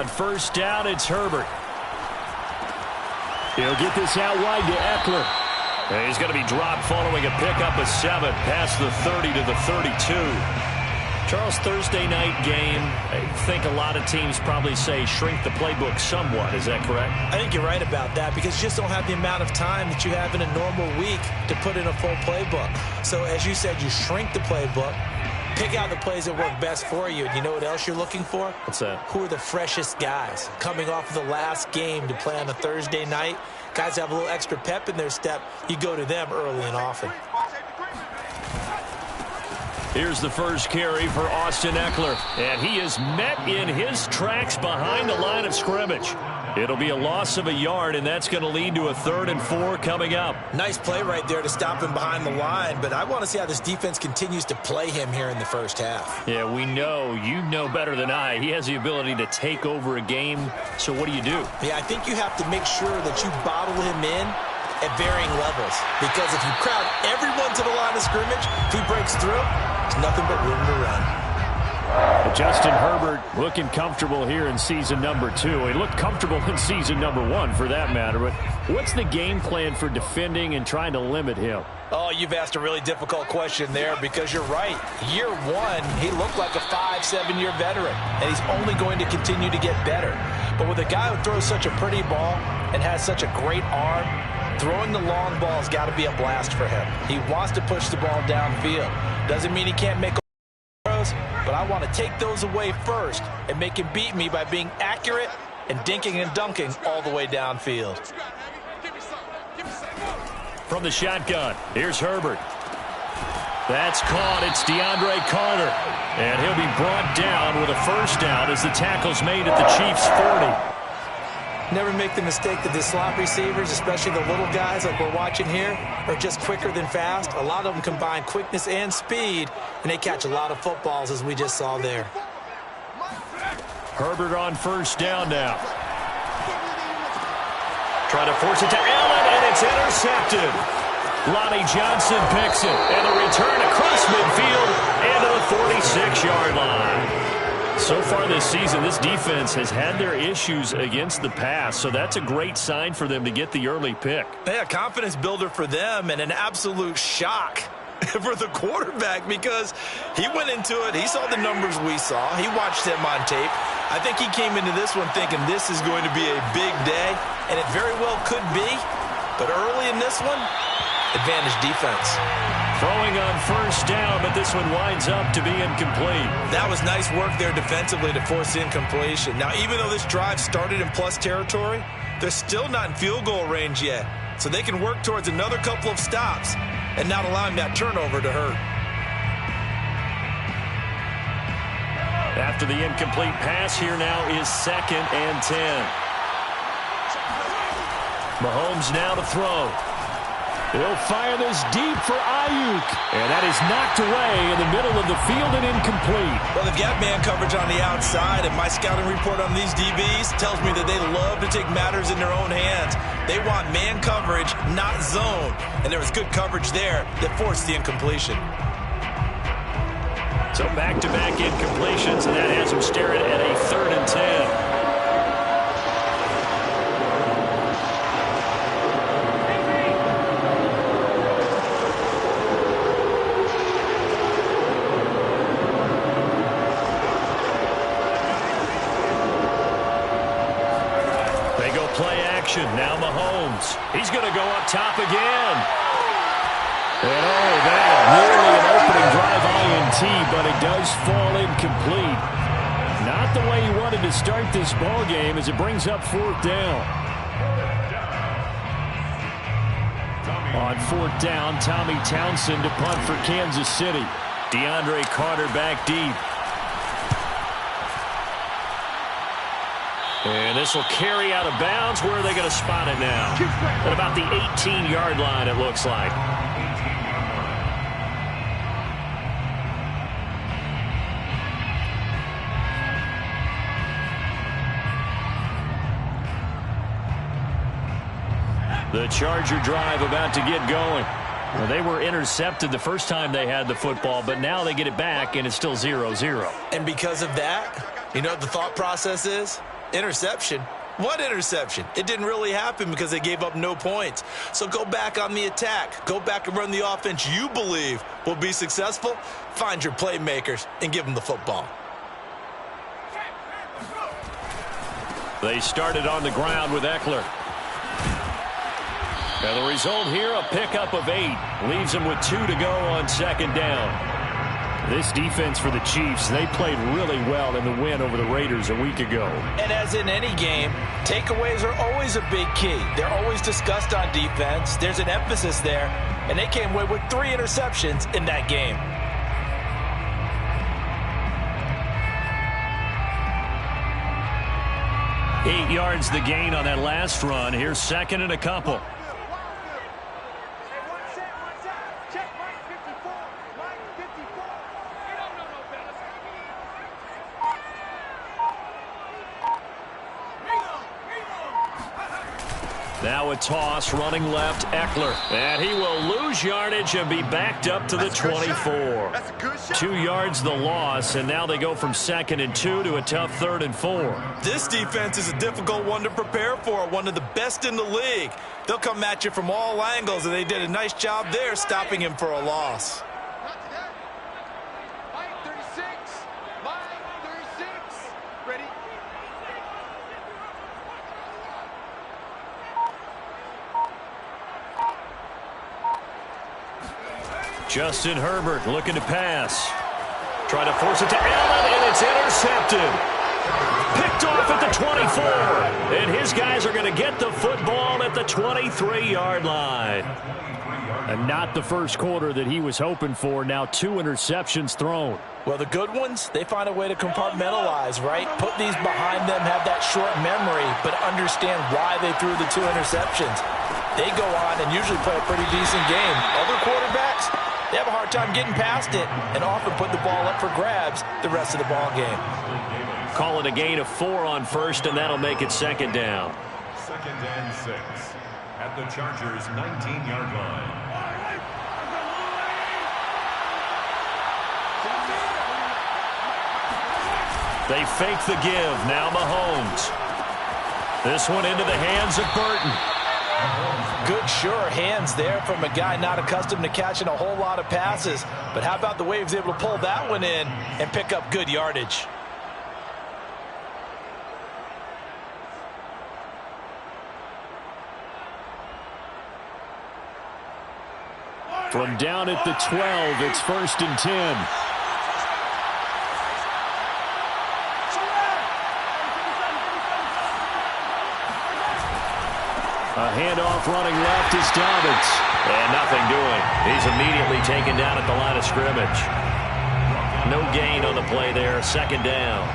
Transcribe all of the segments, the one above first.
On first down, it's Herbert. He'll get this out wide to Eckler. And he's going to be dropped following a pickup of 7 past the 30 to the 32. Charles, Thursday night game, I think a lot of teams probably say shrink the playbook somewhat. Is that correct? I think you're right about that because you just don't have the amount of time that you have in a normal week to put in a full playbook. So as you said, you shrink the playbook, pick out the plays that work best for you. And you know what else you're looking for? What's that? Who are the freshest guys coming off of the last game to play on a Thursday night? Guys have a little extra pep in their step. You go to them early and often. Here's the first carry for Austin Eckler. And he is met in his tracks behind the line of scrimmage. It'll be a loss of a yard, and that's going to lead to a 3rd and 4 coming up. Nice play right there to stop him behind the line, but I want to see how this defense continues to play him here in the first half. Yeah, we know. You know better than I. He has the ability to take over a game, so what do you do? Yeah, I think you have to make sure that you bottle him in at varying levels, because if you crowd everyone to the line of scrimmage, if he breaks through, there's nothing but room to run. Justin Herbert looking comfortable here in season number 2. He looked comfortable in season number 1 for that matter. But what's the game plan for defending and trying to limit him? Oh, you've asked a really difficult question there because you're right. Year 1, he looked like a 5-7-year veteran, and he's only going to continue to get better. But with a guy who throws such a pretty ball and has such a great arm, throwing the long ball has got to be a blast for him. He wants to push the ball downfield. Doesn't mean he can't make throws, but I want to take those away first and make him beat me by being accurate and dinking and dunking all the way downfield. From the shotgun, here's Herbert. That's caught. It's DeAndre Carter. And he'll be brought down with a first down as the tackle's made at the Chiefs' 40. Never make the mistake that the slot receivers, especially the little guys like we're watching here, are just quicker than fast. A lot of them combine quickness and speed, and they catch a lot of footballs, as we just saw there. Herbert on first down now. Trying to force it to Allen, and it's intercepted. Lonnie Johnson picks it, and a return across midfield and to the 46-yard line. So far this season, this defense has had their issues against the pass, so that's a great sign for them to get the early pick. Yeah, confidence builder for them and an absolute shock for the quarterback because he went into it. He saw the numbers we saw. He watched them on tape. I think he came into this one thinking this is going to be a big day, and it very well could be. But early in this one, advantage defense. Throwing on first down, but this one winds up to be incomplete. That was nice work there defensively to force incompletion. Now, even though this drive started in plus territory, they're still not in field goal range yet. So they can work towards another couple of stops and not allowing that turnover to hurt. After the incomplete pass, here now is 2nd and 10. Mahomes now to throw. He'll fire this deep for Ayuk. And that is knocked away in the middle of the field and incomplete. Well, they've got man coverage on the outside, and my scouting report on these DBs tells me that they love to take matters in their own hands. They want man coverage, not zone. And there was good coverage there that forced the incompletion. So back-to-back incompletions, and that has him staring at a 3rd and 10. Now Mahomes. He's going to go up top again. And oh, that nearly an opening drive INT, but it does fall incomplete. Not the way he wanted to start this ball game as it brings up 4th down. On 4th down, Tommy Townsend to punt for Kansas City. DeAndre Carter back deep. And this will carry out of bounds. Where are they going to spot it now? At about the 18-yard line, it looks like. The Charger drive about to get going. Well, they were intercepted the first time they had the football, but now they get it back, and it's still 0-0. And because of that, you know what the thought process is? Interception? What interception? It didn't really happen because they gave up no points. So go back on the attack. Go back and run the offense you believe will be successful. Find your playmakers and give them the football. They started on the ground with Eckler. And the result here, a pickup of 8. Leaves them with 2 to go on second down. This defense for the Chiefs, they played really well in the win over the Raiders a week ago. And as in any game, takeaways are always a big key. They're always discussed on defense. There's an emphasis there, and they came away with 3 interceptions in that game. Eight yards the gain on that last run. Here's second and a couple. Now a toss, running left, Eckler. And he will lose yardage and be backed up to the 24. 2 yards the loss, and now they go from 2nd and 2 to a tough 3rd and 4. This defense is a difficult one to prepare for, one of the best in the league. They'll come at you from all angles, and they did a nice job there stopping him for a loss. Justin Herbert looking to pass. Trying to force it to Allen, and it's intercepted. Picked off at the 24. And his guys are going to get the football at the 23-yard line. And not the first quarter that he was hoping for. Now 2 interceptions thrown. Well, the good ones, they find a way to compartmentalize, right? Put these behind them, have that short memory, but understand why they threw the 2 interceptions. They go on and usually play a pretty decent game. Other quarterbacks, they have a hard time getting past it and often put the ball up for grabs the rest of the ball game. Call it a gain of 4 on first, and that'll make it second down. 2nd and 6 at the Chargers' 19-yard line. They fake the give. Now Mahomes. This one into the hands of Burton. Good, sure hands there from a guy not accustomed to catching a whole lot of passes. But how about the way he was able to pull that one in and pick up good yardage? From down at the 12, it's 1st and 10. A handoff running left is Dobbins. And nothing doing. He's immediately taken down at the line of scrimmage. No gain on the play there. 2nd down.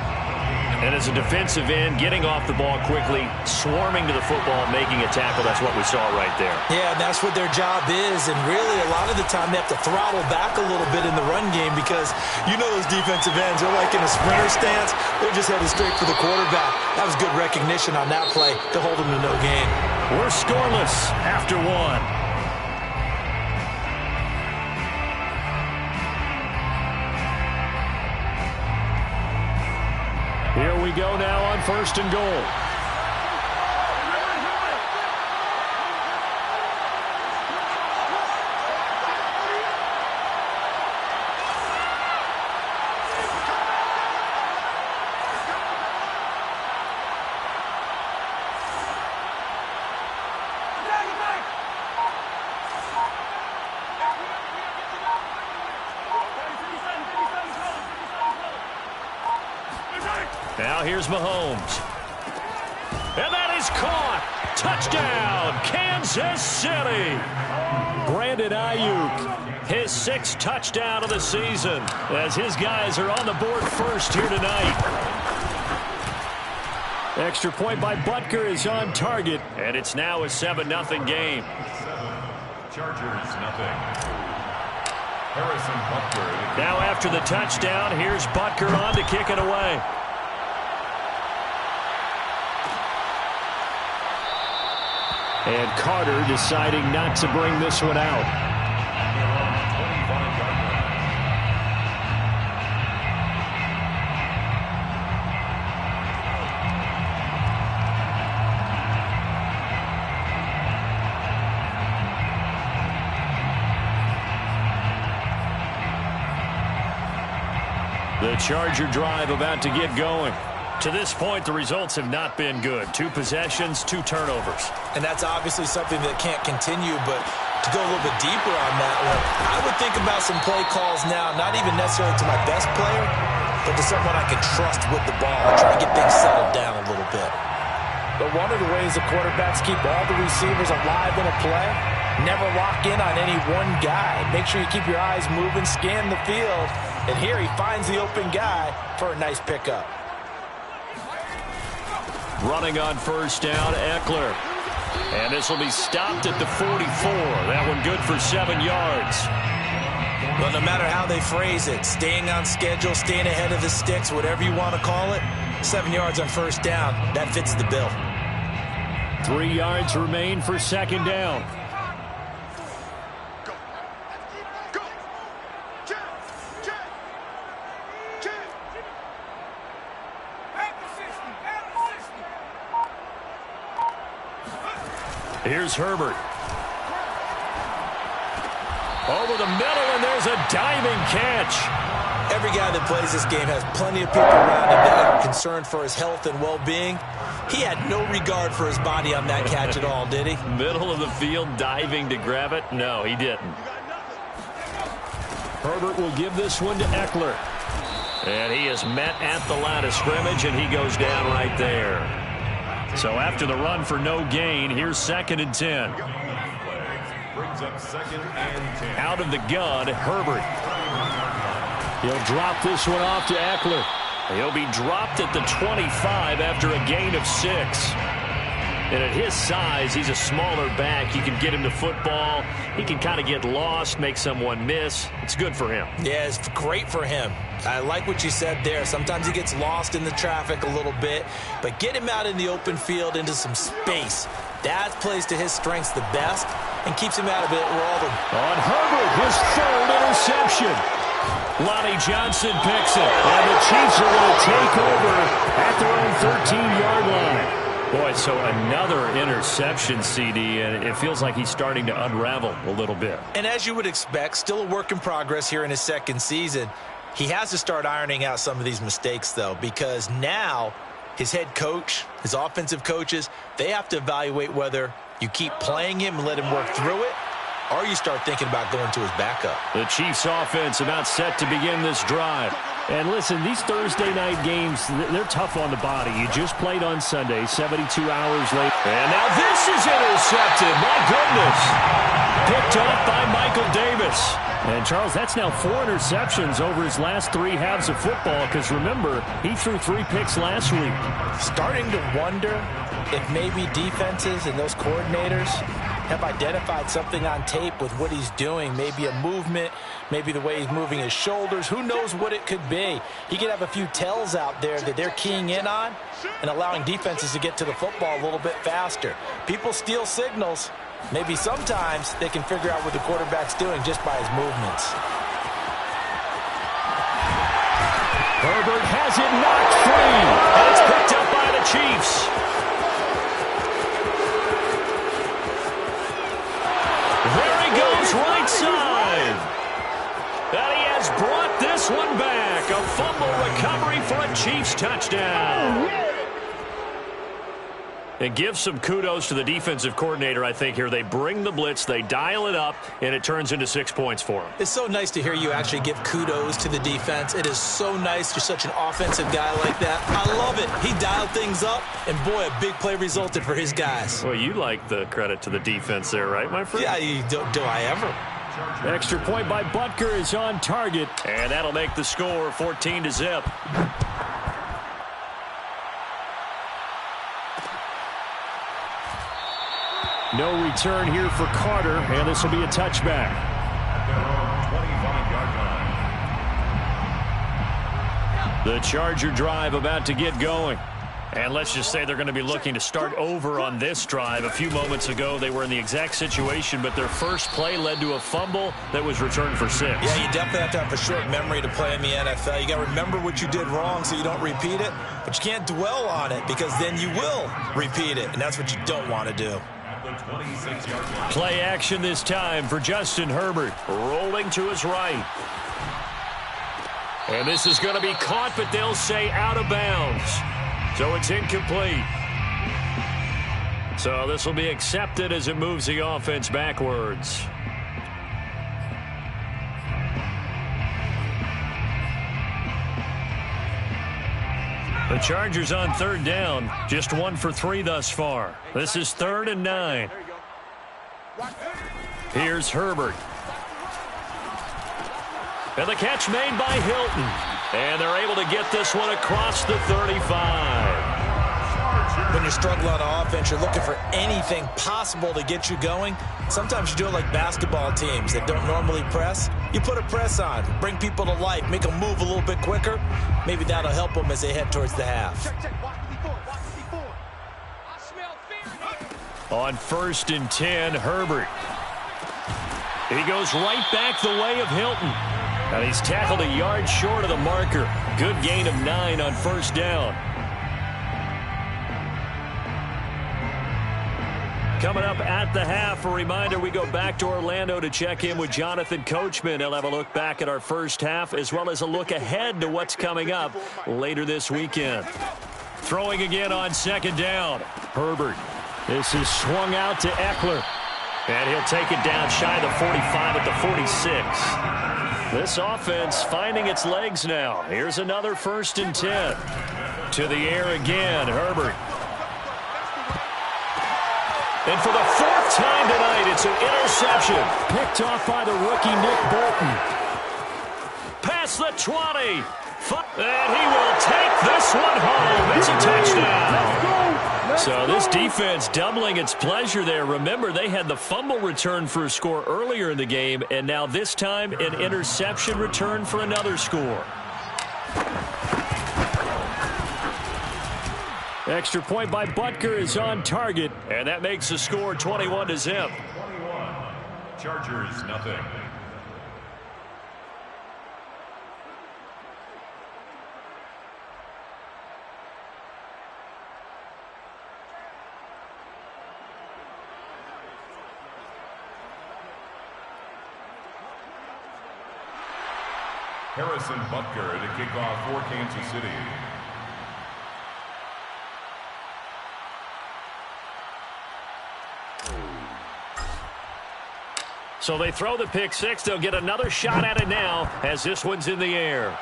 And as a defensive end, getting off the ball quickly, swarming to the football, making a tackle. That's what we saw right there. Yeah, and that's what their job is. And really, a lot of the time, they have to throttle back a little bit in the run game because you know those defensive ends, they're like in a sprinter stance. They're just headed straight for the quarterback. That was good recognition on that play to hold them to no gain. We're scoreless after 1. Here we go now on 1st and goal. Now here's Mahomes. And that is caught. Touchdown, Kansas City. Brandon Ayuk, his 6th touchdown of the season, as his guys are on the board first here tonight. Extra point by Butker is on target, and it's now a 7-0 game. 7, Chargers nothing. Harrison Butker. Now after the touchdown, here's Butker on to kick it away. And Carter deciding not to bring this one out. The Charger drive about to get going. To this point, the results have not been good. 2 possessions, 2 turnovers. And that's obviously something that can't continue, but to go a little bit deeper on that one, I would think about some play calls now, not even necessarily to my best player, but to someone I can trust with the ball and try to get things settled down a little bit. But one of the ways the quarterbacks keep all the receivers alive in a play, never lock in on any one guy. Make sure you keep your eyes moving, scan the field, and here he finds the open guy for a nice pickup. Running on first down, Eckler. And this will be stopped at the 44. That one good for 7 yards. Well, no matter how they phrase it, staying on schedule, staying ahead of the sticks, whatever you want to call it, 7 yards on first down, that fits the bill. 3 yards remain for second down. Here's Herbert. Over the middle, and there's a diving catch. Every guy that plays this game has plenty of people around him that are concerned for his health and well-being. He had no regard for his body on that catch at all, did he? Middle of the field, diving to grab it. No, he didn't. Herbert will give this one to Eckler. And he is met at the line of scrimmage, and he goes down right there. So after the run for no gain, here's 2nd and 10. Brings up 2nd and 10. Out of the gun, Herbert. He'll drop this one off to Eckler. He'll be dropped at the 25 after a gain of 6. And at his size, he's a smaller back. You can get him to football. He can kind of get lost, make someone miss. It's good for him. Yeah, it's great for him. I like what you said there. Sometimes he gets lost in the traffic a little bit, but get him out in the open field into some space. That plays to his strengths the best and keeps him out of it where all the... On Herbert, his 3rd interception. Lonnie Johnson picks it, and the Chiefs are going to take over at their own 13-yard line. Boy, so another interception, CD, and it feels like he's starting to unravel a little bit. And as you would expect, still a work in progress here in his 2nd season. He has to start ironing out some of these mistakes, though, because now his head coach, his offensive coaches, they have to evaluate whether you keep playing him and let him work through it, or you start thinking about going to his backup. The Chiefs offense about set to begin this drive. And listen, these Thursday night games, they're tough on the body. You just played on Sunday, 72 hours late. And now this is intercepted. My goodness. Picked off by Michael Davis. And, Charles, that's now 4 interceptions over his last 3 halves of football because, remember, he threw 3 picks last week. Starting to wonder if maybe defenses and those coordinators have identified something on tape with what he's doing. Maybe a movement, maybe the way he's moving his shoulders. Who knows what it could be? He could have a few tells out there that they're keying in on and allowing defenses to get to the football a little bit faster. People steal signals. Maybe sometimes they can figure out what the quarterback's doing just by his movements. Herbert has it knocked free, and it's picked up by the Chiefs. There he goes, right side. And he has brought this one back. A fumble recovery for a Chiefs touchdown. And give some kudos to the defensive coordinator, I think, here. They bring the blitz, they dial it up, and it turns into 6 points for them. It's so nice to hear you actually give kudos to the defense. It is so nice. You're such an offensive guy like that. I love it. He dialed things up, and boy, a big play resulted for his guys. Well, you like the credit to the defense there, right, my friend? Yeah, do I ever? Extra point by Butker is on target, and that'll make the score 14-0. No return here for Carter, and this will be a touchback. At their own 25-yard line. The Charger drive about to get going. And let's just say they're going to be looking to start over on this drive. A few moments ago, they were in the exact situation, but their first play led to a fumble that was returned for 6. Yeah, you definitely have to have a short memory to play in the NFL. You got to remember what you did wrong so you don't repeat it, but you can't dwell on it because then you will repeat it, and that's what you don't want to do. Play action this time for Justin Herbert. Rolling to his right. And this is going to be caught, but they'll say out of bounds. So it's incomplete. So this will be accepted as it moves the offense backwards. The Chargers on third down, just 1 for 3 thus far. This is 3rd and 9. Here's Herbert. And the catch made by Hilton. And they're able to get this one across the 35. When you're struggling on offense, you're looking for anything possible to get you going. Sometimes you do it like basketball teams that don't normally press. You put a press on, bring people to life, make them move a little bit quicker. Maybe that'll help them as they head towards the half. On 1st and 10, Herbert. He goes right back the way of Hilton. And he's tackled a yard short of the marker. Good gain of 9 on 1st down. Coming up at the half, a reminder, we go back to Orlando to check in with Jonathan Coachman. He'll have a look back at our first half, as well as a look ahead to what's coming up later this weekend. Throwing again on 2nd down. Herbert. This is swung out to Eckler. And he'll take it down shy of the 45 at the 46. This offense finding its legs now. Here's another 1st and 10. To the air again, Herbert. And for the 4th time tonight, it's an interception. Picked off by the rookie Nick Bolton. Past the 20. And he will take this one home. It's a touchdown. So this defense doubling its pleasure there. Remember, they had the fumble return for a score earlier in the game, and now this time an interception return for another score. Extra point by Butker is on target, and that makes the score 21-0. 21. Chargers, nothing. Harrison Butker to kick off for Kansas City. So they throw the pick six. They'll get another shot at it now as this one's in the air.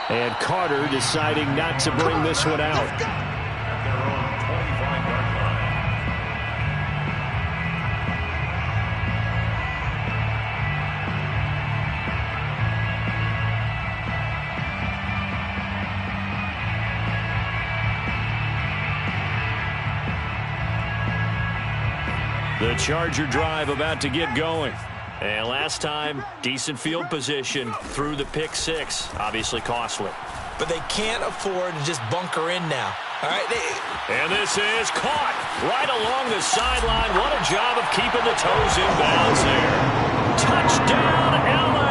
And Carter deciding not to bring this one out. At their own 25-yard The Charger drive about to get going. And last time, decent field position through the pick six. Obviously costly. But they can't afford to just bunker in now. All right. And this is caught right along the sideline. What a job of keeping the toes in bounds there. Touchdown, LA!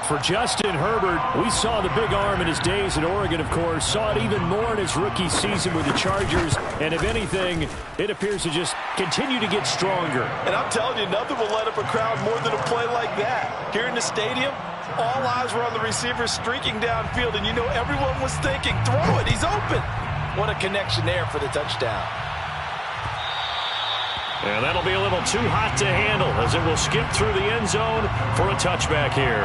For Justin Herbert, we saw the big arm in his days at Oregon, of course. Saw it even more in his rookie season with the Chargers. And if anything, it appears to just continue to get stronger. And I'm telling you, nothing will light up a crowd more than a play like that. Here in the stadium, all eyes were on the receiver streaking downfield, and you know everyone was thinking, throw it, he's open. What a connection there for the touchdown. And that'll be a little too hot to handle as it will skip through the end zone for a touchback here.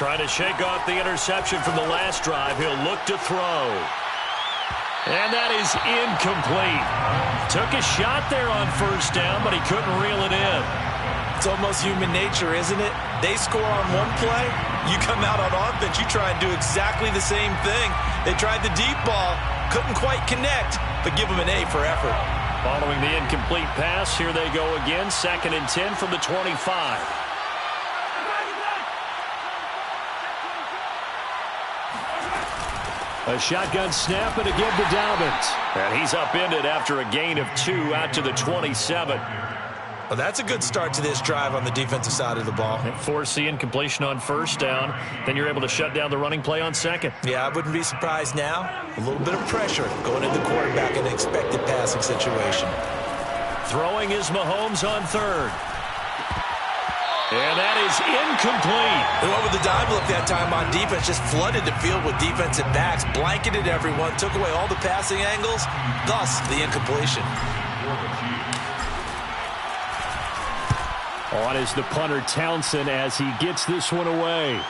Trying to shake off the interception from the last drive. He'll look to throw. And that is incomplete. Took a shot there on first down, but he couldn't reel it in. It's almost human nature, isn't it? They score on one play. You come out on offense, you try and do exactly the same thing. They tried the deep ball, couldn't quite connect, but give them an A for effort. Following the incomplete pass, here they go again. 2nd and 10 from the 25. A shotgun snap and again to Dobbins. And he's upended after a gain of 2 out to the 27. Well, that's a good start to this drive on the defensive side of the ball. Force the incompletion on first down. Then you're able to shut down the running play on second. Yeah, I wouldn't be surprised now. A little bit of pressure going into the quarterback in an expected passing situation. Throwing is Mahomes on third. And that is incomplete. They went with the dive look that time on defense, just flooded the field with defensive backs, blanketed everyone, took away all the passing angles, thus the incompletion. On is the punter Townsend as he gets this one away.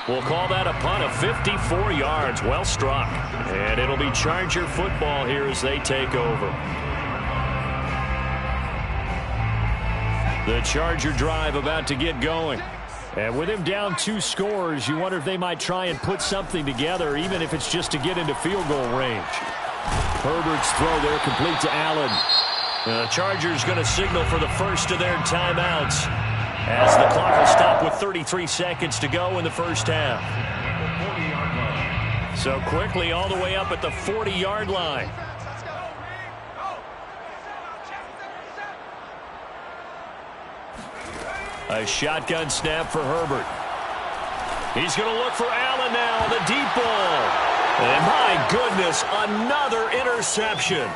We'll call that a punt of 54 yards. Well struck. And it'll be Charger football here as they take over. The Charger drive about to get going. And with him down 2 scores, you wonder if they might try and put something together, even if it's just to get into field goal range. Herbert's throw there complete to Allen. The Chargers going to signal for the first of their timeouts as the clock will stop with 33 seconds to go in the first half. So quickly all the way up at the 40-yard line. A shotgun snap for Herbert. He's going to look for Allen now on the deep ball. And my goodness, another interception.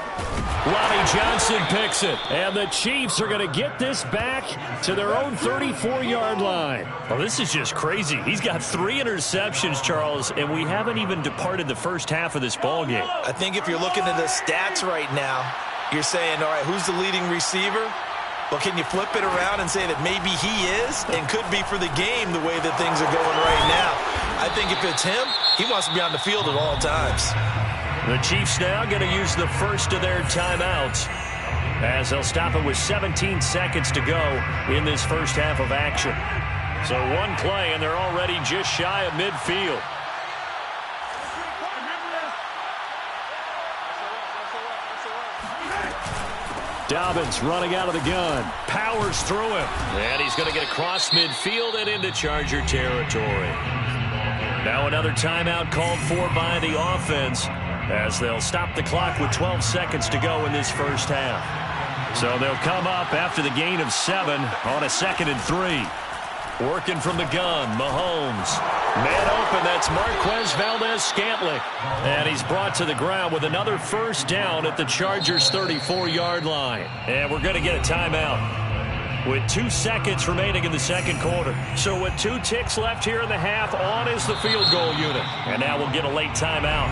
Lonnie Johnson picks it. And the Chiefs are going to get this back to their own 34-yard line. Well, this is just crazy. He's got 3 interceptions, Charles, and we haven't even departed the first half of this ballgame. I think if you're looking at the stats right now, you're saying, all right, who's the leading receiver? Well, can you flip it around and say that maybe he is and could be for the game the way that things are going right now? I think if it's him, he wants to be on the field at all times. The Chiefs now going to use the first of their timeouts as they'll stop it with 17 seconds to go in this first half of action. So one play, and they're already just shy of midfield. Dobbins running out of the gun. Powers through him. And he's going to get across midfield and into Charger territory. Now another timeout called for by the offense as they'll stop the clock with 12 seconds to go in this first half. So they'll come up after the gain of 7 on a 2nd and 3. Working from the gun, Mahomes. Man open, that's Marquez Valdez-Scantling. And he's brought to the ground with another first down at the Chargers' 34-yard line. And we're going to get a timeout with 2 seconds remaining in the second quarter. So with 2 ticks left here in the half, on is the field goal unit. And now we'll get a late timeout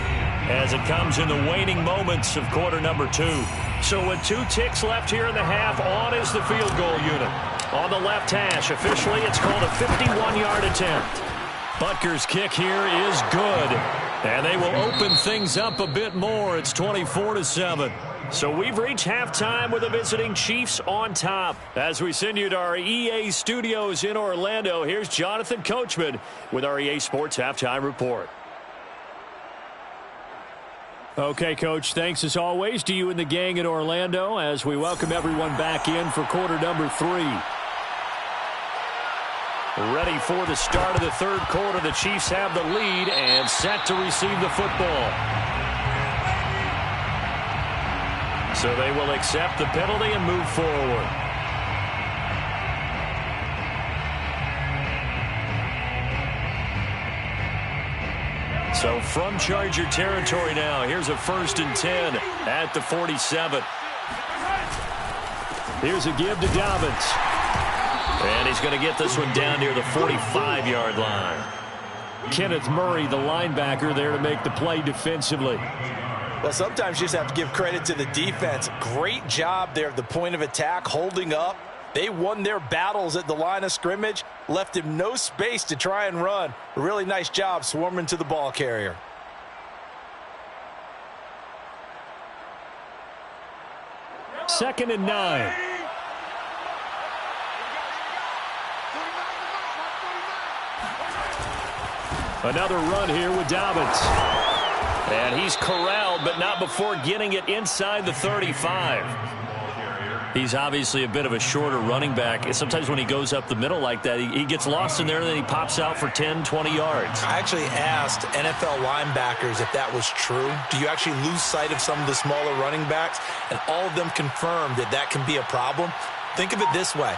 as it comes in the waning moments of quarter number 2. So with 2 ticks left here in the half, on is the field goal unit. On the left hash, officially it's called a 51-yard attempt. Butker's kick here is good. And they will open things up a bit more. It's 24-7. So we've reached halftime with the visiting Chiefs on top. As we send you to our EA studios in Orlando, here's Jonathan Coachman with our EA Sports Halftime Report. Okay, Coach, thanks as always to you and the gang in Orlando as we welcome everyone back in for quarter number 3. Ready for the start of the third quarter. The Chiefs have the lead and set to receive the football. So they will accept the penalty and move forward. So from Charger territory now, here's a 1st and 10 at the 47. Here's a give to Dobbins. And he's going to get this one down near the 45-yard line. Kenneth Murray, the linebacker, there to make the play defensively. Well, sometimes you just have to give credit to the defense. Great job there at the point of attack, holding up. They won their battles at the line of scrimmage, left him no space to try and run. A really nice job swarming to the ball carrier. Second and 9. Another run here with Dobbins. And he's corralled, but not before getting it inside the 35. He's obviously a bit of a shorter running back. Sometimes when he goes up the middle like that, he gets lost in there, and then he pops out for 10, 20 yards. I actually asked NFL linebackers if that was true. Do you actually lose sight of some of the smaller running backs? And all of them confirmed that that can be a problem. Think of it this way.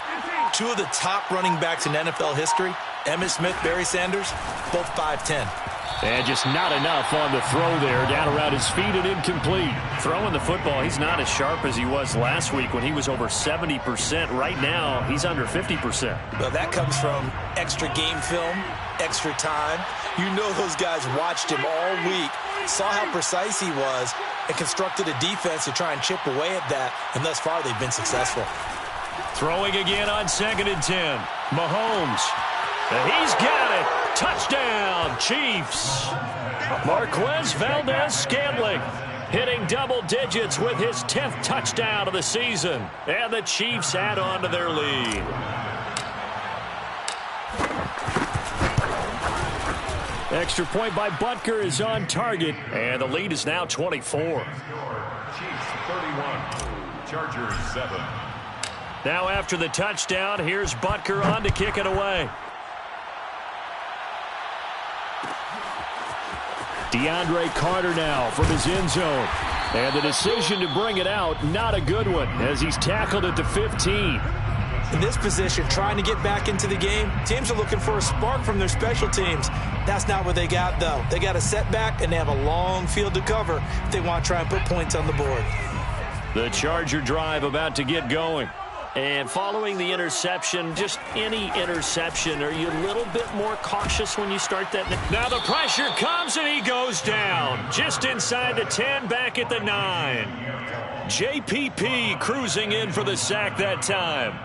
Two of the top running backs in NFL history, Emmitt Smith, Barry Sanders, both 5'10". And just not enough on the throw there. Down around his feet and incomplete. Throwing the football, he's not as sharp as he was last week when he was over 70%. Right now, he's under 50%. Well, that comes from extra game film, extra time. You know those guys watched him all week, saw how precise he was, and constructed a defense to try and chip away at that. And thus far, they've been successful. Throwing again on 2nd and 10. Mahomes. He's got it. Touchdown, Chiefs. Marquez Valdez-Scantling hitting double digits with his 10th touchdown of the season. And the Chiefs add on to their lead. Extra point by Butker is on target. And the lead is now 24. Chiefs 31, Chargers 7. Now after the touchdown, here's Butker on to kick it away. DeAndre Carter now from his end zone. And the decision to bring it out, not a good one, as he's tackled at the 15. In this position, trying to get back into the game, teams are looking for a spark from their special teams. That's not what they got, though. They got a setback, and they have a long field to cover if they want to try and put points on the board. The Charger drive about to get going. And following the interception, just any interception, are you a little bit more cautious when you start that? Now the pressure comes and he goes down. Just inside the 10, back at the 9. JPP cruising in for the sack that time.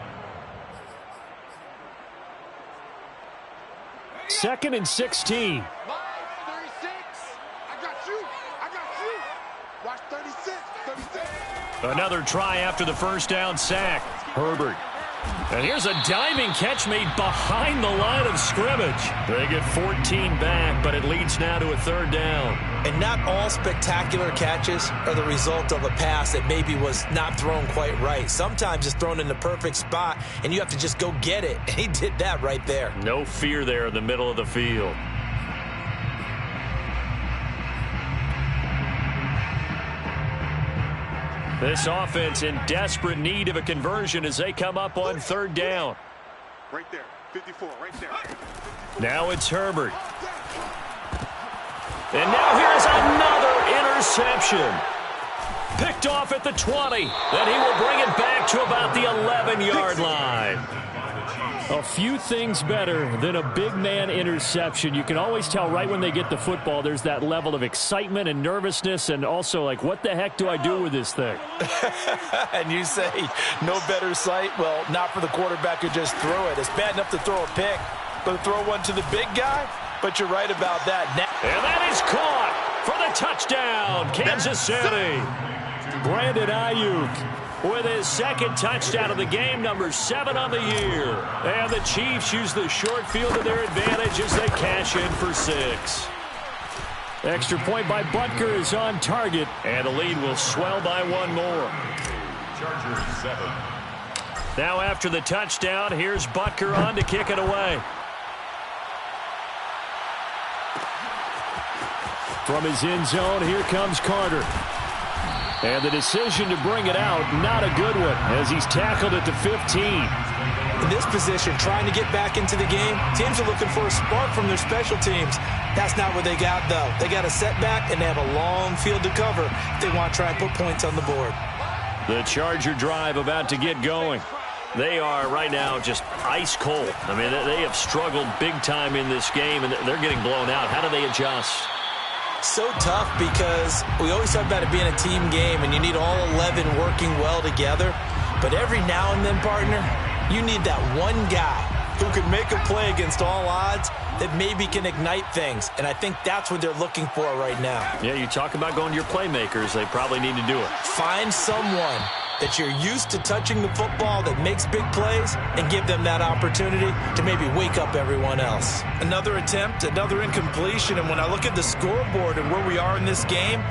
2nd and 16. 36. I got you. Watch 36. Another try after the first down sack. Herbert. And here's a diving catch made behind the line of scrimmage. They get 14 back, but it leads now to a 3rd down. And not all spectacular catches are the result of a pass that maybe was not thrown quite right. Sometimes it's thrown in the perfect spot, and you have to just go get it. And he did that right there. No fear there in the middle of the field. This offense in desperate need of a conversion as they come up on 3rd down. Right there, 54, right there. Now it's Herbert. And now here's another interception. Picked off at the 20. Then he will bring it back to about the 11-yard line. A few things better than a big man interception. You can always tell right when they get the football, there's that level of excitement and nervousness, and also like, what the heck do I do with this thing? And you say, no better sight? Well, not for the quarterback who just threw it. It's bad enough to throw a pick, but to throw one to the big guy? But you're right about that. And that is caught for the touchdown, Kansas City. Brandon Ayuk with his 2nd touchdown of the game, number 7 on the year. And the Chiefs use the short field to their advantage as they cash in for 6. Extra point by Butker is on target, and the lead will swell by 1 more. Chargers 7. Now after the touchdown, here's Butker on to kick it away. From his end zone, here comes Carter. And the decision to bring it out, not a good one, as he's tackled at the 15. In this position, trying to get back into the game, teams are looking for a spark from their special teams. That's not what they got, though. They got a setback, and they have a long field to cover if they want to try and put points on the board. The Charger drive about to get going. They are right now just ice cold. I mean, they have struggled big time in this game, and they're getting blown out. How do they adjust? So tough because we always talk about it being a team game and you need all 11 working well together. But every now and then, partner, you need that one guy who can make a play against all odds that maybe can ignite things. And I think that's what they're looking for right now. Yeah, you talk about going to your playmakers. They probably need to do it. Find someone that you're used to touching the football that makes big plays and give them that opportunity to maybe wake up everyone else. Another attempt, another incompletion, and when I look at the scoreboard and where we are in this game,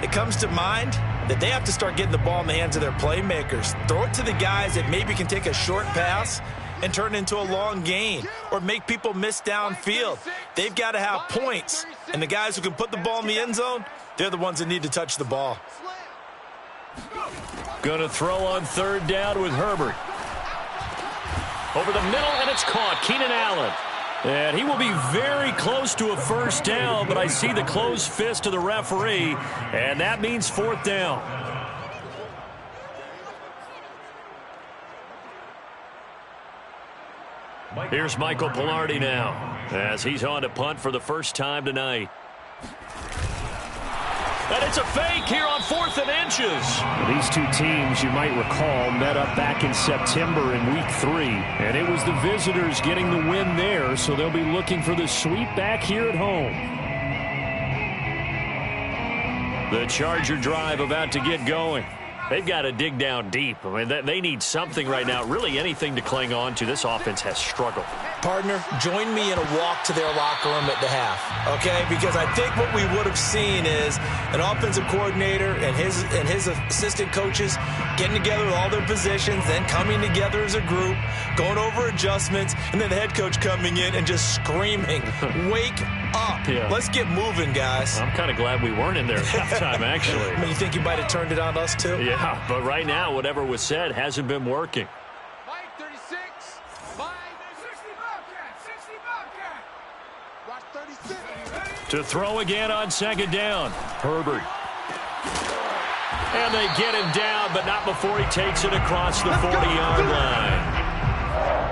it comes to mind that they have to start getting the ball in the hands of their playmakers. Throw it to the guys that maybe can take a short pass and turn it into a long gain or make people miss downfield. They've got to have points, and the guys who can put the ball in the end zone, they're the ones that need to touch the ball. Going to throw on third down with Herbert. Over the middle, and it's caught. Keenan Allen. And he will be very close to a first down, but I see the closed fist of the referee, and that means fourth down. Here's Michael Pilardi now, as he's on to punt for the first time tonight. And it's a fake here on 4th and inches. These two teams, you might recall, met up back in September in Week 3. And it was the visitors getting the win there, so they'll be looking for the sweep back here at home. The Charger drive about to get going. They've got to dig down deep. I mean, they need something right now, really anything to cling on to. This offense has struggled. Partner, join me in a walk to their locker room at the half, okay? Because I think what we would have seen is an offensive coordinator and his assistant coaches getting together with all their positions, then coming together as a group, going over adjustments, and then the head coach coming in and just screaming, wake up. Yeah. Let's get moving, guys. I'm kind of glad we weren't in there at halftime, actually. I mean, you think you might have turned it on us, too? Yeah, but right now, whatever was said hasn't been working. Mike 36. Mike 60 Bobcat. 60 Bobcat. Watch 36. To throw again on second down. Herbert. And they get him down, but not before he takes it across the 40-yard line.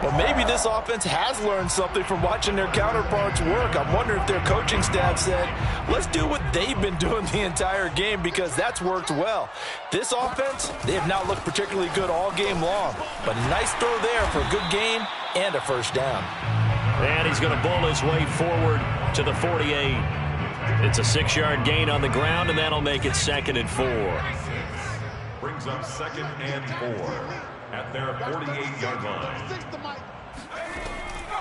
Well, maybe this offense has learned something from watching their counterparts work. I'm wondering if their coaching staff said, let's do what they've been doing the entire game, because that's worked well. This offense, they have not looked particularly good all game long, but a nice throw there for a good gain and a first down. And he's going to bull his way forward to the 48. It's a 6-yard gain on the ground, and that'll make it 2nd and 4. Brings up 2nd and 4 at their 48-yard line.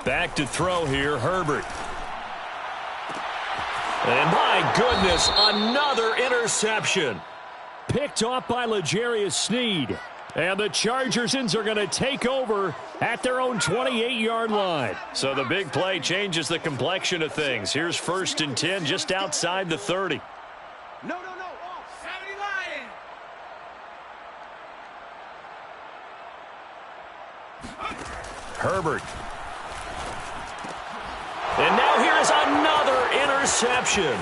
Back to throw here, Herbert. And my goodness, another interception. Picked off by L'Jarius Sneed. And the Chargers are going to take over at their own 28-yard line. So the big play changes the complexion of things. Here's 1st and 10 just outside the 30. No. Off. 70 Lion. Herbert. And now here is another interception.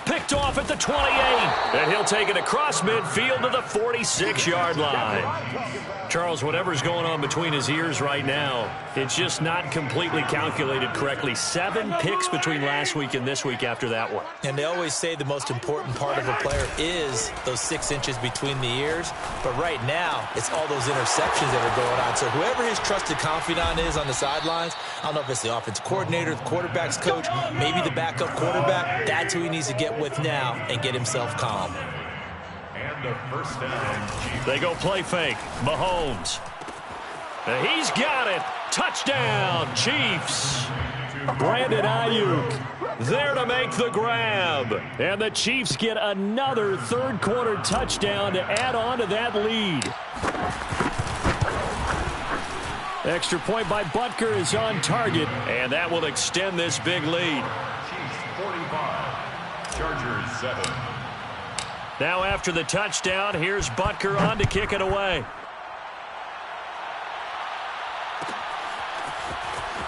Picked off at the 28. And he'll take it across midfield to the 46-yard line. Charles, whatever's going on between his ears right now, it's just not completely calculated correctly. 7 picks between last week and this week after that one. And they always say the most important part of a player is those 6 inches between the ears. But right now, it's all those interceptions that are going on. So whoever his trusted confidant is on the sidelines, I don't know if it's the offensive coordinator, the quarterback's coach, maybe the backup quarterback, that's who he needs to get with now and get himself calm. And the first down. They go play fake. Mahomes. And he's got it. Touchdown, Chiefs. Brandon Ayuk there to make the grab. And the Chiefs get another third-quarter touchdown to add on to that lead. Extra point by Butker is on target, and that will extend this big lead. Chiefs 45, Chargers 7. Now after the touchdown, here's Butker on to kick it away.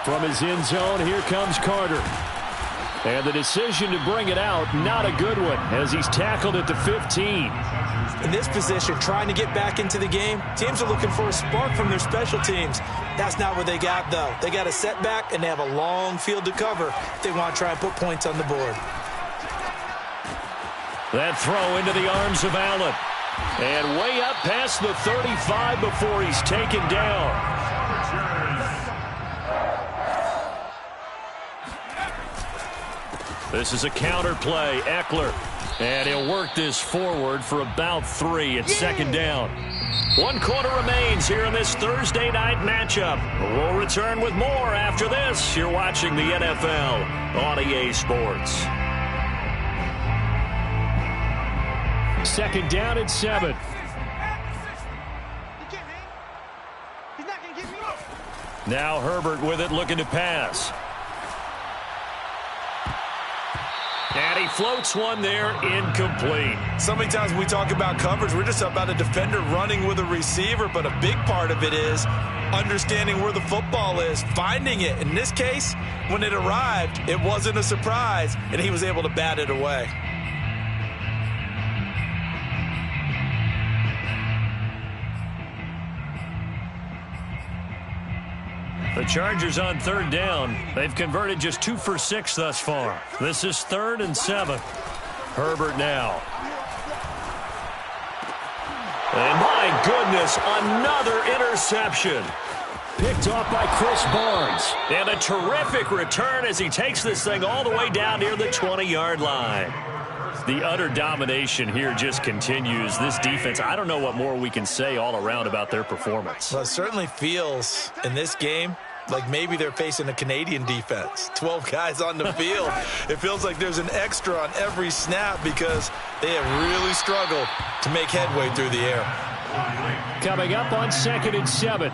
From his end zone, here comes Carter. And the decision to bring it out, not a good one, as he's tackled at the 15. In this position, trying to get back into the game, teams are looking for a spark from their special teams. That's not what they got, though. They got a setback, and they have a long field to cover if they want to try and put points on the board. That throw into the arms of Allen. And way up past the 35 before he's taken down. This is a counter play. Eckler. And he'll work this forward for about 3 at 2nd down. 1 quarter remains here in this Thursday night matchup. We'll return with more after this. You're watching the NFL on EA Sports. second down and 7. Now Herbert with it, looking to pass. And he floats one there, incomplete. So many times when we talk about coverage, we're just about a defender running with a receiver, but a big part of it is understanding where the football is, finding it. In this case, when it arrived, it wasn't a surprise, and he was able to bat it away. The Chargers on third down. They've converted just 2 for 6 thus far. This is 3rd and 7. Herbert now. And my goodness, another interception. Picked off by Chris Barnes. And a terrific return as he takes this thing all the way down near the 20-yard line. The utter domination here just continues. This defense, I don't know what more we can say all around about their performance. Well, it certainly feels in this game like maybe they're facing a Canadian defense. 12 guys on the field. It feels like there's an extra on every snap because they have really struggled to make headway through the air. Coming up on 2nd and 7. A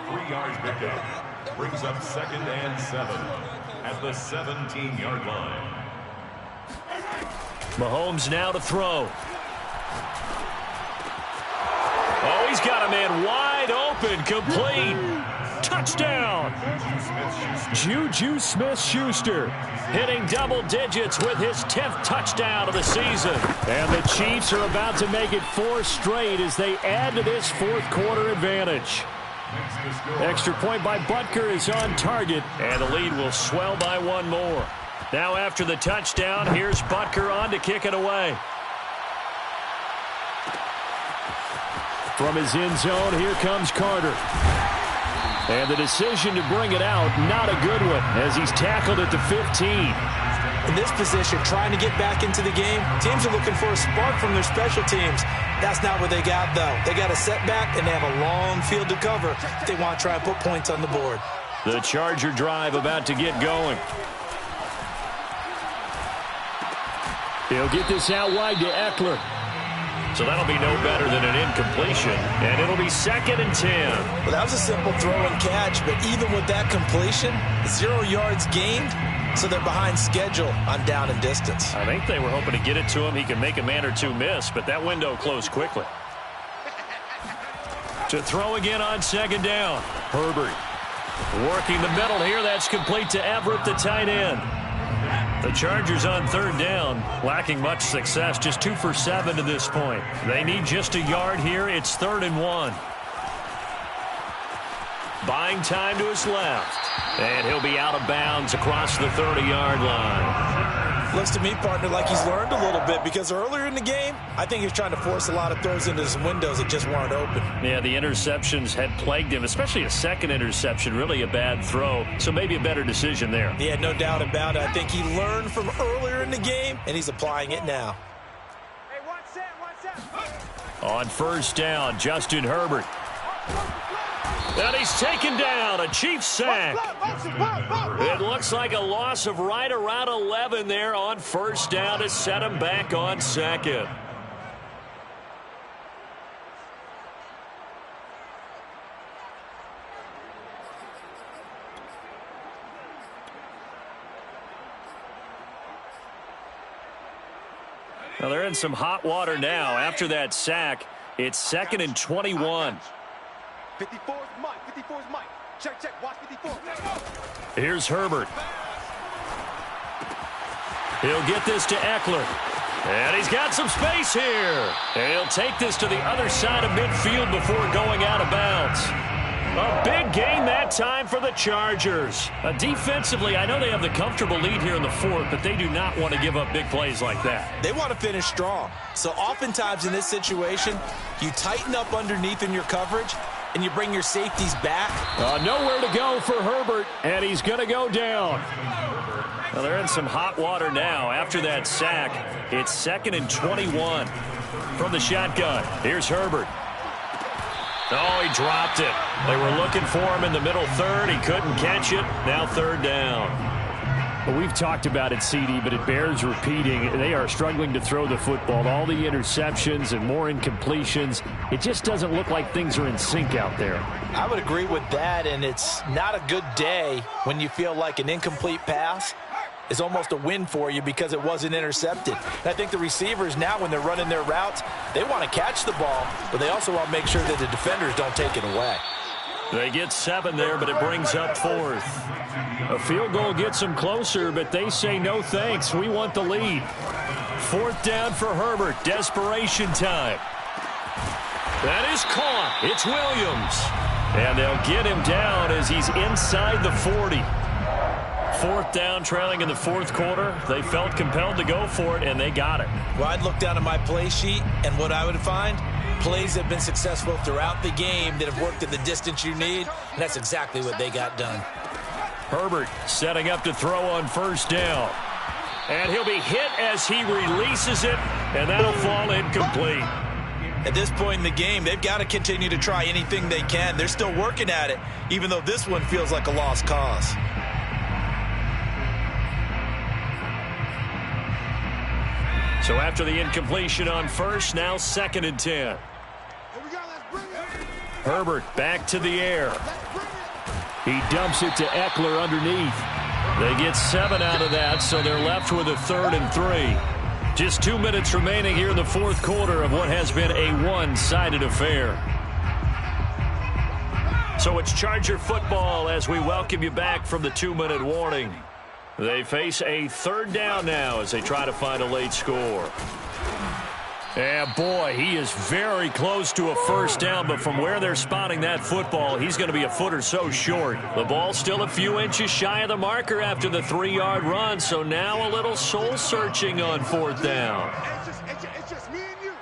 3-yard pickup brings up 2nd and 7 at the 17-yard line. Mahomes now to throw. Oh, he's got a man wide open, complete. Touchdown. Juju Smith-Schuster hitting double digits with his 10th touchdown of the season. And the Chiefs are about to make it 4 straight as they add to this fourth quarter advantage. Extra point by Butker is on target, and the lead will swell by 1 more. Now after the touchdown, here's Butker on to kick it away. From his end zone, here comes Carter. And the decision to bring it out, not a good one, as he's tackled at the 15. In this position, trying to get back into the game, teams are looking for a spark from their special teams. That's not what they got, though. They got a setback, and they have a long field to cover if they want to try and put points on the board. The Charger drive about to get going. He'll get this out wide to Eckler. So that'll be no better than an incompletion, and it'll be 2nd and 10. Well, that was a simple throw and catch, but even with that completion, 0 yards gained, so they're behind schedule on down and distance. I think they were hoping to get it to him. He can make a man or two miss, but that window closed quickly. To throw again on 2nd down. Herbert working the middle here. That's complete to Everett, the tight end. The Chargers on 3rd down, lacking much success, just 2 for 7 to this point. They need just a yard here. It's 3rd and 1. Buying time to his left. And he'll be out of bounds across the 30-yard line. Looks to me, partner, like he's learned a little bit because earlier in the game, I think he was trying to force a lot of throws into some windows that just weren't open. Yeah, the interceptions had plagued him, especially a second interception, really a bad throw. So maybe a better decision there. Yeah, no doubt about it. I think he learned from earlier in the game, and he's applying it now. Hey, one set. On 1st down, Justin Herbert. And he's taken down, a Chiefs sack. It looks like a loss of right around 11 there on 1st down to set him back on 2nd. Now they're in some hot water now. After that sack, it's 2nd and 21. 54 is Mike. 54 is Mike. Check. Watch 54. Here's Herbert. He'll get this to Eckler. And he's got some space here. And he'll take this to the other side of midfield before going out of bounds. A big gain that time for the Chargers. Defensively, I know they have the comfortable lead here in the 4th, but they do not want to give up big plays like that. They want to finish strong. So oftentimes in this situation, you tighten up underneath in your coverage, and you bring your safeties back. Nowhere to go for Herbert, and he's going to go down. Well, they're in some hot water now. After that sack, it's 2nd and 21 from the shotgun. Here's Herbert. Oh, he dropped it. They were looking for him in the middle 3rd. He couldn't catch it. Now 3rd down. Well, we've talked about it, CD, but it bears repeating. They are struggling to throw the football. All the interceptions and more incompletions. It just doesn't look like things are in sync out there. I would agree with that, and it's not a good day when you feel like an incomplete pass is almost a win for you because it wasn't intercepted. And I think the receivers now, when they're running their routes, they want to catch the ball, but they also want to make sure that the defenders don't take it away. They get 7 there, but it brings up 4th. A field goal gets them closer, but they say no thanks. We want the lead. 4th down for Herbert. Desperation time. That is caught. It's Williams. And they'll get him down as he's inside the 40. 4th down, trailing in the 4th quarter. They felt compelled to go for it, and they got it. Well, I'd look down at my play sheet, and what I would find, plays have been successful throughout the game that have worked at the distance you need, and that's exactly what they got done. Herbert setting up to throw on 1st down. And he'll be hit as he releases it, and that'll fall incomplete. At this point in the game, they've got to continue to try anything they can. They're still working at it, even though this one feels like a lost cause. So after the incompletion on 1st, now 2nd and 10. Herbert back to the air. He dumps it to Eckler underneath. They get 7 out of that, so they're left with a 3rd and 3. Just 2 minutes remaining here in the 4th quarter of what has been a one-sided affair. So it's Charger football as we welcome you back from the 2-minute warning. They face a 3rd down now as they try to find a late score. And boy, he is very close to a 1st down, but from where they're spotting that football, he's going to be a foot or so short. The ball's still a few inches shy of the marker after the 3-yard run, so now a little soul-searching on 4th down. It's just me and you.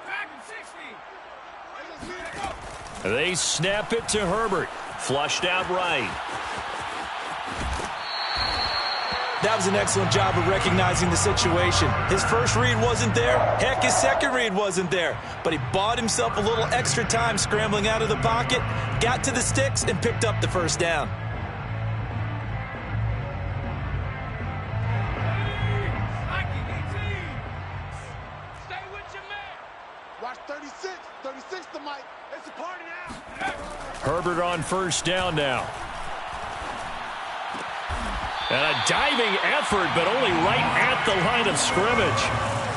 They snap it to Herbert. Flushed out right. That was an excellent job of recognizing the situation. His first read wasn't there. Heck, his second read wasn't there. But he bought himself a little extra time scrambling out of the pocket, got to the sticks, and picked up the 1st down. Stay with your man. Watch 36. 36 to Mike. It's a party now. Herbert on 1st down now. And a diving effort, but only right at the line of scrimmage.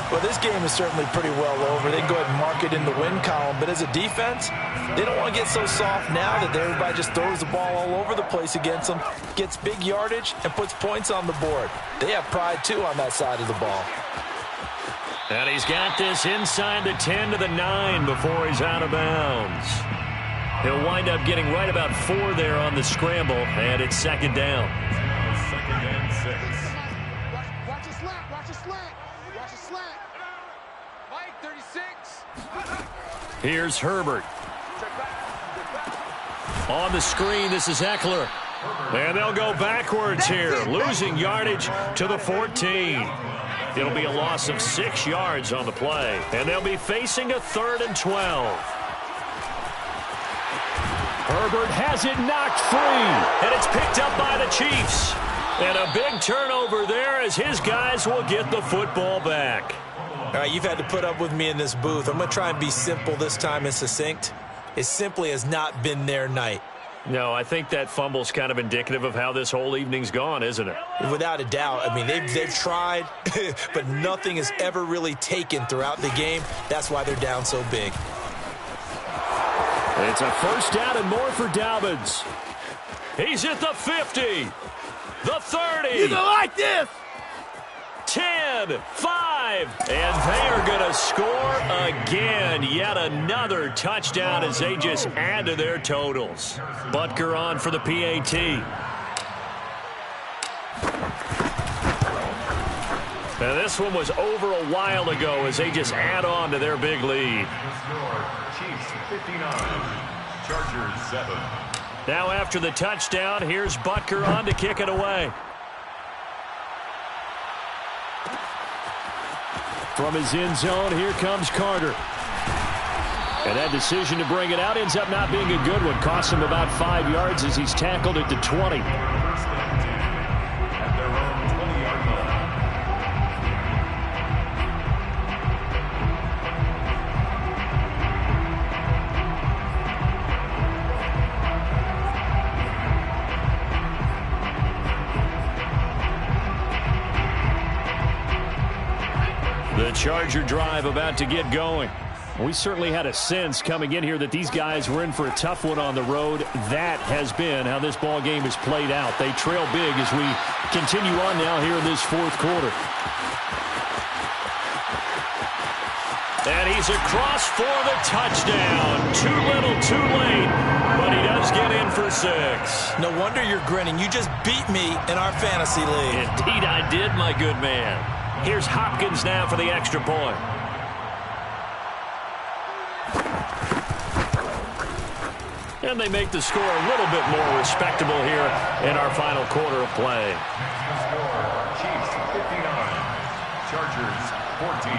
Well, this game is certainly pretty well over. They can go ahead and mark it in the win column. But as a defense, they don't want to get so soft now that everybody just throws the ball all over the place against them, gets big yardage, and puts points on the board. They have pride, too, on that side of the ball. And he's got this inside the 10 to the 9 before he's out of bounds. He'll wind up getting right about 4 there on the scramble, and it's 2nd down. 2nd and 6. Watch a slant. Watch a slant. Watch a slant. Mike, 36. Here's Herbert. On the screen, this is Eckler. And they'll go backwards here, losing yardage to the 14. It'll be a loss of 6 yards on the play. And they'll be facing a 3rd and 12. Herbert has it knocked free, and it's picked up by the Chiefs. And a big turnover there as his guys will get the football back. All right, you've had to put up with me in this booth. I'm going to try and be simple this time and succinct. It simply has not been their night. No, I think that fumble's kind of indicative of how this whole evening's gone, isn't it? Without a doubt. I mean, they've tried, but nothing has ever really taken throughout the game. That's why they're down so big. It's a 1st down and more for Dobbins. He's at the 50, the 30. You don't like this. 10, 5, and they are going to score again. Yet another touchdown as they just add to their totals. Butker on for the PAT. And this one was over a while ago as they just add on to their big lead. Chiefs 59, Chargers 7. Now after the touchdown, here's Butker on to kick it away. From his end zone, here comes Carter. And that decision to bring it out ends up not being a good one. Costs him about 5 yards as he's tackled at the 20. At their own 20-yard The Charger drive about to get going. We certainly had a sense coming in here that these guys were in for a tough one on the road. That has been how this ball game has played out. They trail big as we continue on now here in this fourth quarter. And he's across for the touchdown. Too little, too late, but he does get in for 6. No wonder you're grinning. You just beat me in our fantasy league. Indeed I did, my good man. Here's Hopkins now for the extra point. And they make the score a little bit more respectable here in our final quarter of play. The score, Chiefs 59, Chargers 14.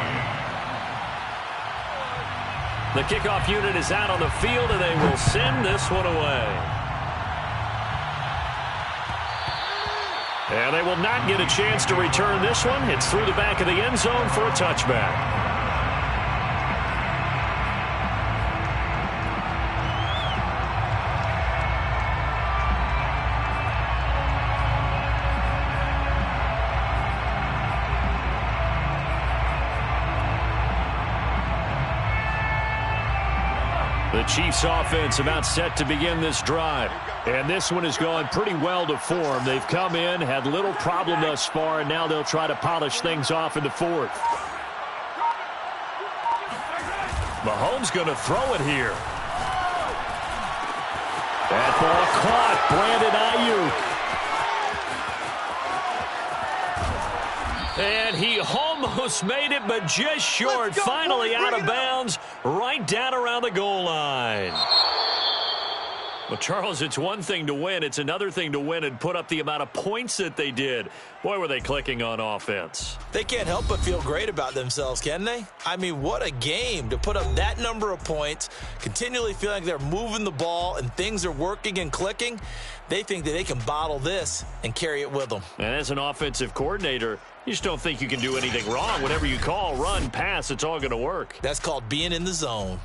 The kickoff unit is out on the field, and they will send this one away. And they will not get a chance to return this one. It's through the back of the end zone for a touchback. The Chiefs offense about set to begin this drive. And this one has gone pretty well to form. They've come in, had little problem thus far, and now they'll try to polish things off in the fourth. Mahomes going to throw it here. That ball caught. Brandon Ayuk. And he almost made it, but just short. Finally out of bounds, right down around the goal line. Well, Charles, it's one thing to win. It's another thing to win and put up the amount of points that they did. Boy, were they clicking on offense. They can't help but feel great about themselves, can they? I mean, what a game to put up that number of points, continually feeling like they're moving the ball and things are working and clicking. They think that they can bottle this and carry it with them. And as an offensive coordinator, you just don't think you can do anything wrong. Whatever you call, run, pass, it's all going to work. That's called being in the zone.